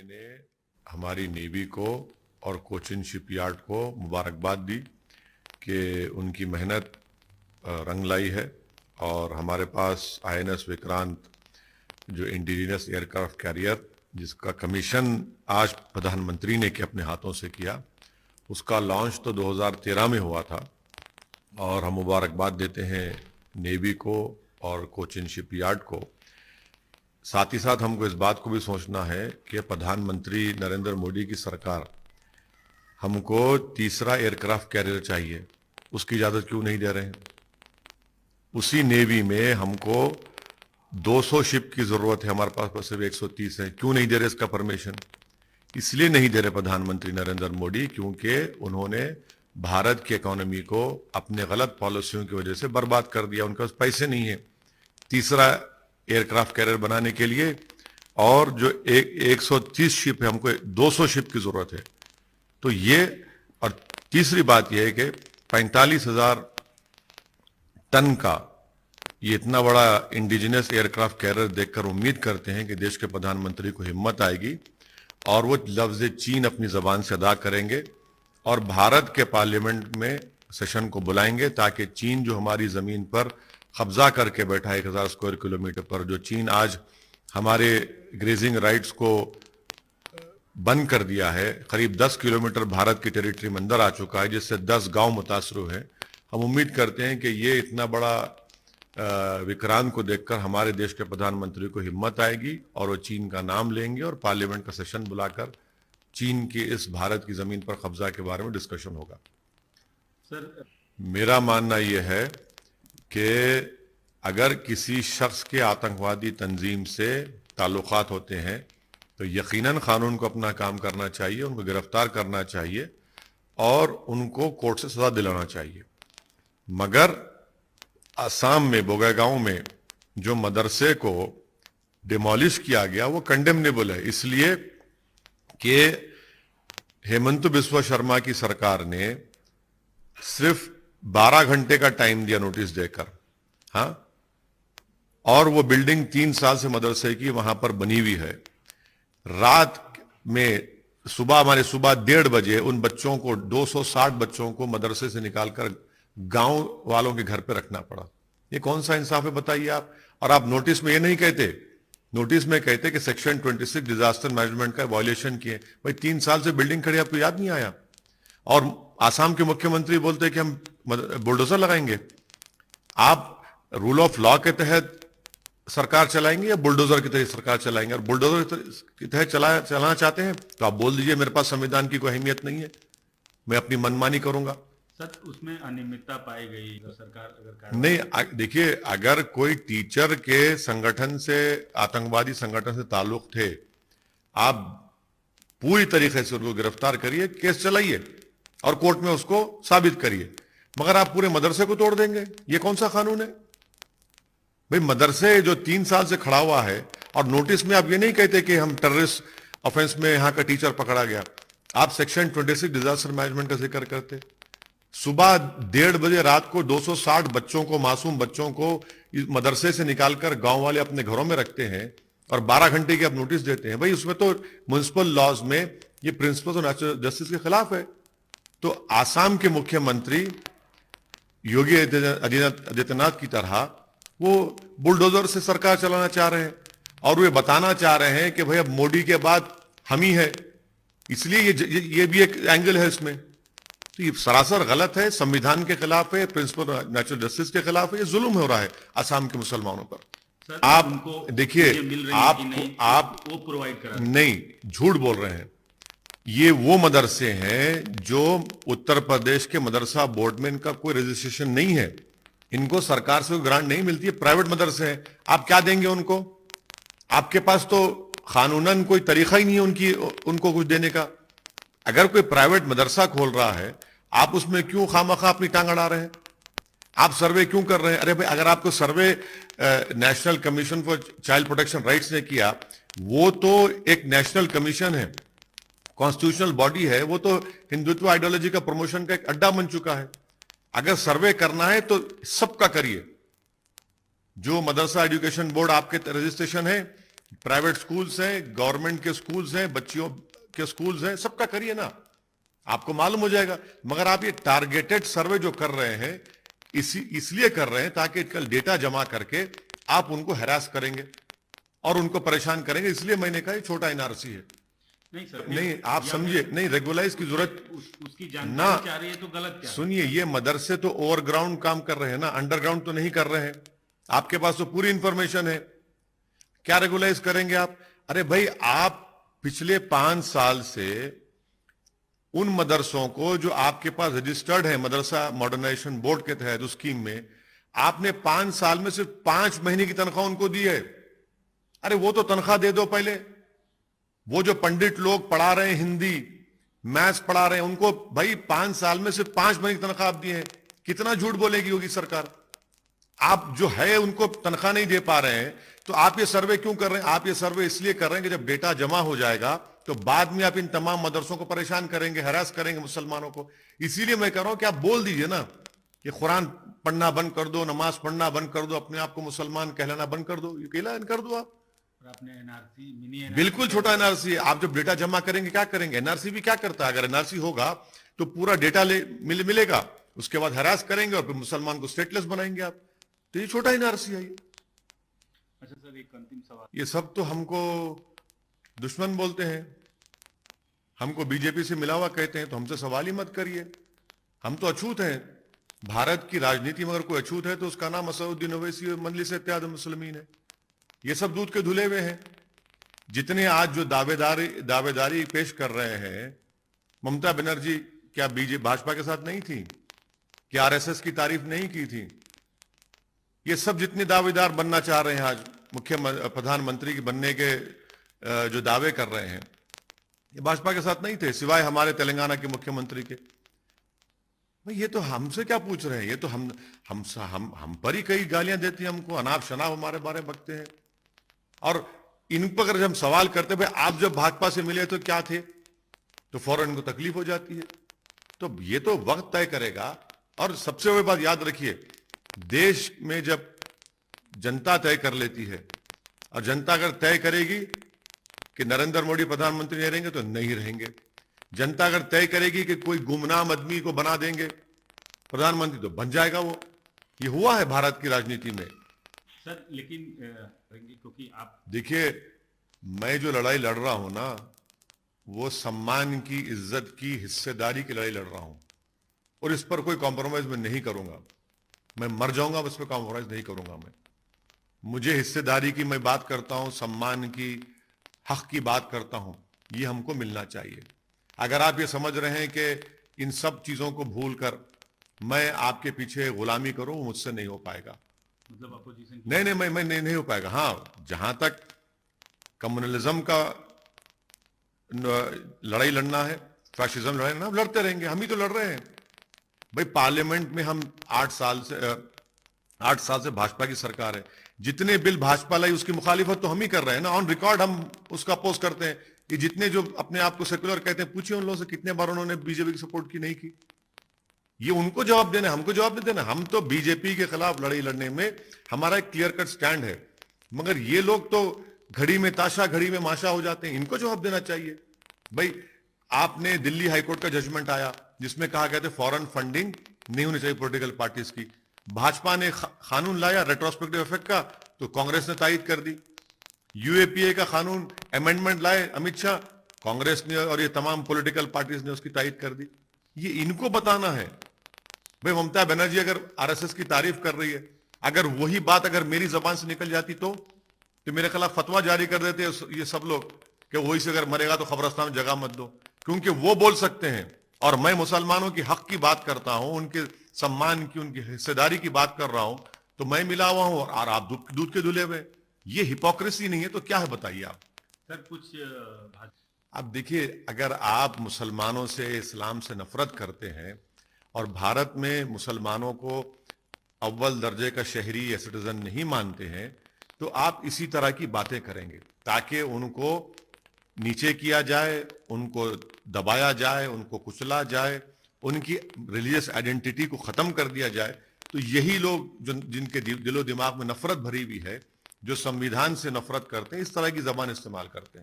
मैंने हमारी नेवी को और कोचिन शिपयार्ड को मुबारकबाद दी कि उनकी मेहनत रंग लाई है और हमारे पास आईएनएस विक्रांत जो इंडिजिनस एयरक्राफ्ट कैरियर जिसका कमीशन आज प्रधानमंत्री ने के अपने हाथों से किया, उसका लॉन्च तो 2013 में हुआ था और हम मुबारकबाद देते हैं नेवी को और कोचिन शिपयार्ड को। साथ ही साथ हमको इस बात को भी सोचना है कि प्रधानमंत्री नरेंद्र मोदी की सरकार हमको तीसरा एयरक्राफ्ट कैरियर चाहिए, उसकी इजाज़त क्यों नहीं दे रहे हैं? उसी नेवी में हमको 200 शिप की ज़रूरत है, हमारे पास बस सिर्फ 130 है, क्यों नहीं दे रहे इसका परमिशन? इसलिए नहीं दे रहे प्रधानमंत्री नरेंद्र मोदी क्योंकि उन्होंने भारत की इकोनॉमी को अपने गलत पॉलिसियों की वजह से बर्बाद कर दिया। उनके पास पैसे नहीं है तीसरा एयरक्राफ्ट कैरियर बनाने के लिए, और जो 130 शिप है, हमको 200 शिप की जरूरत है। तो ये, और तीसरी बात यह है कि 45,000 टन का ये इतना बड़ा इंडिजिनस एयरक्राफ्ट कैरियर देखकर उम्मीद करते हैं कि देश के प्रधानमंत्री को हिम्मत आएगी और वो लफ्ज चीन अपनी जबान से अदा करेंगे और भारत के पार्लियामेंट में सेशन को बुलाएंगे ताकि चीन जो हमारी जमीन पर कब्जा करके बैठा है 1000 स्क्वायर किलोमीटर पर, जो चीन आज हमारे ग्रेजिंग राइट्स को बंद कर दिया है, करीब 10 किलोमीटर भारत की टेरिटरी में अंदर आ चुका है जिससे 10 गांव मुतासर हुए हैं। हम उम्मीद करते हैं कि ये इतना बड़ा विक्रांत को देखकर हमारे देश के प्रधानमंत्री को हिम्मत आएगी और वो चीन का नाम लेंगे और पार्लियामेंट का सेशन बुलाकर चीन के इस भारत की जमीन पर कब्जा के बारे में डिस्कशन होगा। सर, मेरा मानना यह है कि अगर किसी शख्स के आतंकवादी तंजीम से ताल्लुकात होते हैं तो यकीनन कानून को अपना काम करना चाहिए, उनको गिरफ्तार करना चाहिए और उनको कोर्ट से सजा दिलाना चाहिए। मगर असम में बोगैगांव में जो मदरसे को डिमोलिश किया गया वो कंडेमनेबल है, इसलिए कि हेमंत बिस्वा शर्मा की सरकार ने सिर्फ 12 घंटे का टाइम दिया नोटिस देकर, हाँ, और वो बिल्डिंग 3 साल से मदरसे की वहां पर बनी हुई है। रात में हमारे सुबह 1:30 बजे उन बच्चों को 260 बच्चों को मदरसे से निकालकर गांव वालों के घर पे रखना पड़ा। ये कौन सा इंसाफ है बताइए आप? और आप नोटिस में ये नहीं कहते, नोटिस में कहते कि सेक्शन 26 डिजास्टर मैनेजमेंट का वायलेशन किए। भाई 3 साल से बिल्डिंग खड़ी, आपको याद नहीं आया? और आसाम के मुख्यमंत्री बोलते हैं कि हम बुलडोजर लगाएंगे। आप रूल ऑफ लॉ के तहत सरकार चलाएंगे या बुलडोजर की तरह सरकार चलाएंगे? और बुलडोजर की तहत चलाना चाहते हैं तो आप बोल दीजिए मेरे पास संविधान की कोई अहमियत नहीं है, मैं अपनी मनमानी करूंगा। सर, उसमें अनियमितता पाई गई तो सरकार अगर नहीं, देखिए, अगर कोई टीचर के संगठन से, आतंकवादी संगठन से ताल्लुक थे, आप पूरी तरीके से उनको गिरफ्तार करिए, केस चलाइए और कोर्ट में उसको साबित करिए। मगर आप पूरे मदरसे को तोड़ देंगे, ये कौन सा कानून है भाई? मदरसे जो 3 साल से खड़ा हुआ है और नोटिस में आप ये नहीं कहते कि हम टेररिस्ट ऑफेंस में यहां का टीचर पकड़ा गया, आप सेक्शन 26 डिजास्टर मैनेजमेंट का जिक्र करते। सुबह 1:30 बजे रात को 260 बच्चों को, मासूम बच्चों को मदरसे से निकालकर गांव वाले अपने घरों में रखते हैं और 12 घंटे की आप नोटिस देते हैं। भाई उसमें तो म्युनिसिपल लॉज में ये प्रिंसिपल्स ऑफ नेचुरल जस्टिस के खिलाफ है। तो आसाम के मुख्यमंत्री योगी आदित्यनाथ की तरह वो बुलडोजर से सरकार चलाना चाह रहे हैं और वे बताना चाह रहे हैं कि भाई अब मोदी के बाद हम ही है, इसलिए ये भी एक एंगल है इसमें। तो ये सरासर गलत है, संविधान के खिलाफ है, प्रिंसिपल नेचुरल जस्टिस के खिलाफ है, ये जुल्म हो रहा है आसाम के मुसलमानों पर। आप देखिए, आप वो प्रोवाइड करा नहीं, झूठ बोल रहे हैं। ये वो मदरसे हैं जो उत्तर प्रदेश के मदरसा बोर्ड में इनका कोई रजिस्ट्रेशन नहीं है, इनको सरकार से कोई ग्रांट नहीं मिलती है, प्राइवेट मदरसे हैं। आप क्या देंगे उनको? आपके पास तो कानूनन कोई तरीका ही नहीं है उनको कुछ देने का। अगर कोई प्राइवेट मदरसा खोल रहा है, आप उसमें क्यों खामखा अपनी टांग अड़ा रहे हैं? आप सर्वे क्यों कर रहे हैं? अरे भाई, अगर आपको survey national commission for child protection rights ने किया, वो तो एक नेशनल कमीशन है, कॉन्स्टिट्यूशनल बॉडी है, वो तो हिंदुत्व आइडियोलॉजी का प्रमोशन का एक अड्डा बन चुका है। अगर सर्वे करना है तो सबका करिए। जो मदरसा एजुकेशन बोर्ड आपके रजिस्ट्रेशन है प्राइवेट स्कूल्स हैं, गवर्नमेंट के स्कूल्स हैं, बच्चियों के स्कूल्स हैं, सबका करिए ना, आपको मालूम हो जाएगा। मगर आप ये टारगेटेड सर्वे जो कर रहे हैं इसलिए कर रहे हैं ताकि कल डेटा जमा करके आप उनको हैरास करेंगे और उनको परेशान करेंगे, इसलिए मैंने कहा ये छोटा एनआरसी है। नहीं सर, नहीं, आप समझिए, नहीं, रेगुलाइज की जरूरत उसकी ना। जानकारी चाह रही है तो गलत क्या है? सुनिए, ये मदरसे तो ओवरग्राउंड काम कर रहे हैं ना, अंडरग्राउंड तो नहीं कर रहे हैं। आपके पास तो पूरी इंफॉर्मेशन है, क्या रेगुलाइज करेंगे आप? अरे भाई, आप पिछले 5 साल से उन मदरसों को जो आपके पास रजिस्टर्ड है मदरसा मॉडर्नाइजेशन बोर्ड के तहत उस स्कीम में, आपने 5 साल में सिर्फ 5 महीने की तनख्वाह उनको दी है। अरे वो तो तनख्वाह दे दो पहले। वो जो पंडित लोग पढ़ा रहे हैं, हिंदी मैथ्स पढ़ा रहे हैं, उनको भाई 5 साल में सिर्फ 5 महीने की तनख्वाह आप दिए हैं। कितना झूठ बोलेगी होगी सरकार? आप जो है उनको तनख्वाह नहीं दे पा रहे हैं, तो आप ये सर्वे क्यों कर रहे हैं? आप ये सर्वे इसलिए कर रहे हैं कि जब डेटा जमा हो जाएगा तो बाद में आप इन तमाम मदरसों को परेशान करेंगे, हैरास करेंगे मुसलमानों को। इसीलिए मैं कह रहा हूं कि आप बोल दीजिए ना कि कुरान पढ़ना बंद कर दो, नमाज पढ़ना बंद कर दो, अपने आप को मुसलमान कहलाना बंद कर दो, ये ऐलान कर दो आप। और आपने एनआरसी, मिनी एनआरसी, बिल्कुल छोटा एनआरसी है। आप जब डेटा जमा करेंगे क्या करेंगे? एनआरसी भी क्या करता है? अगर एनआरसी होगा तो पूरा डेटा मिलेगा, उसके बाद हैरास करेंगे और फिर मुसलमान को स्टेटलेस बनाएंगे आप। तो ये छोटा एनआरसी है ये। अच्छा सर, एक अंतिम सवाल। ये सब तो हमको दुश्मन बोलते हैं, हमको बीजेपी से मिला हुआ कहते हैं, तो हमसे सवाल ही मत करिए। हम तो अछूत हैं। भारत की राजनीति में अगर कोई अछूत है तो उसका नाम असदुद्दीन ओवैसी और मजलिस इत्तेहाद मुस्लिमीन है। ये सब दूध के धुले हुए हैं। जितने आज जो दावेदारी पेश कर रहे हैं, ममता बनर्जी क्या भाजपा के साथ नहीं थी? क्या आरएसएस की तारीफ नहीं की थी? ये सब जितने दावेदार बनना चाह रहे हैं आज प्रधानमंत्री के बनने के जो दावे कर रहे हैं, ये भाजपा के साथ नहीं थे, सिवाय हमारे तेलंगाना के मुख्यमंत्री के। भाई ये तो हमसे क्या पूछ रहे हैं? ये तो हम पर ही कई गालियां देती हैं हमको, अनाप शनाप हमारे बारे में बकते हैं। और इन पर अगर हम सवाल करते भाई आप जब भाजपा से मिले तो क्या थे, तो फौरन इनको तकलीफ हो जाती है। तो ये तो वक्त तय करेगा। और सबसे बड़ी बात याद रखिए, देश में जब जनता तय कर लेती है, और जनता अगर तय करेगी कि नरेंद्र मोदी प्रधानमंत्री नहीं रहेंगे तो नहीं रहेंगे, जनता अगर तय करेगी कि कोई गुमनाम आदमी को बना देंगे प्रधानमंत्री तो बन जाएगा वो। ये हुआ है भारत की राजनीति में सर। लेकिन क्योंकि आप देखिए, मैं जो लड़ाई लड़ रहा हूं ना, वो सम्मान की, इज्जत की, हिस्सेदारी की लड़ाई लड़ रहा हूं, और इस पर कोई कॉम्प्रोमाइज मैं नहीं करूंगा। मैं मर जाऊंगा, उस पर कॉम्प्रोमाइज नहीं करूंगा मैं। मुझे हिस्सेदारी की मैं बात करता हूं, सम्मान की, हक की बात करता हूं, ये हमको मिलना चाहिए। अगर आप ये समझ रहे हैं कि इन सब चीजों को भूलकर मैं आपके पीछे गुलामी करूं, वो मुझसे नहीं हो पाएगा। मतलब अपोजिशन नहीं, मैं नहीं हो पाएगा। हाँ, जहां तक कम्युनलिज्म का लड़ाई लड़ना है, फैशिज्म लड़ाई लड़ना, लड़ते रहेंगे, हम ही तो लड़ रहे हैं भाई। पार्लियामेंट में हम 8 साल से भाजपा की सरकार है, जितने बिल भाजपा लाई उसकी मुखालिफत तो हम ही कर रहे हैं ना। ऑन रिकॉर्ड हम उसका अपोज करते हैं। ये जितने जो अपने आप को सेक्युलर कहते हैं, पूछिए उन लोगों से कितने बार उन्होंने बीजेपी की सपोर्ट की, नहीं की। ये उनको जवाब देना, हमको जवाब नहीं देना। हम तो बीजेपी के खिलाफ लड़ाई लड़ने में हमारा एक क्लियर कट स्टैंड है, मगर ये लोग तो घड़ी में ताशा घड़ी में माशा हो जाते हैं, इनको जवाब देना चाहिए भाई। आपने दिल्ली हाईकोर्ट का जजमेंट आया जिसमें कहा गया था फॉरेन फंडिंग नहीं होनी चाहिए पॉलिटिकल पार्टीज की। भाजपा ने कानून लाया रेट्रोस्पेक्टिव इफेक्ट का, तो कांग्रेस ने तायद कर दी। यूएपीए का कानून अमेंडमेंट लाए अमित शाह, कांग्रेस ने और ये तमाम पॉलिटिकल पार्टीज ने उसकी तायद कर दी। ये इनको बताना है भाई। ममता बनर्जी अगर आरएसएस की तारीफ कर रही है, अगर वही बात अगर मेरी जबान से निकल जाती तो मेरे खिलाफ फतवा जारी कर देते ये सब लोग कि वही से अगर मरेगा तो कब्रिस्तान में जगह मत दो, क्योंकि वो बोल सकते हैं और मैं मुसलमानों की हक की बात करता हूं, उनके सम्मान की, उनकी हिस्सेदारी की बात कर रहा हूं, तो मैं मिला हुआ हूं और आप दूध के धुले हुए। ये हिपोक्रेसी नहीं है तो क्या है बताइए आप। सर कुछ आप देखिए, अगर आप मुसलमानों से, इस्लाम से नफरत करते हैं और भारत में मुसलमानों को अव्वल दर्जे का शहरी या सिटीजन नहीं मानते हैं, तो आप इसी तरह की बातें करेंगे ताकि उनको नीचे किया जाए, उनको दबाया जाए, उनको कुचला जाए, उनकी रिलीजियस आइडेंटिटी को खत्म कर दिया जाए। तो यही लोग जिनके दिलो दिमाग में नफरत भरी हुई है, जो संविधान से नफरत करते हैं इस तरह की जबान इस्तेमाल करते हैं।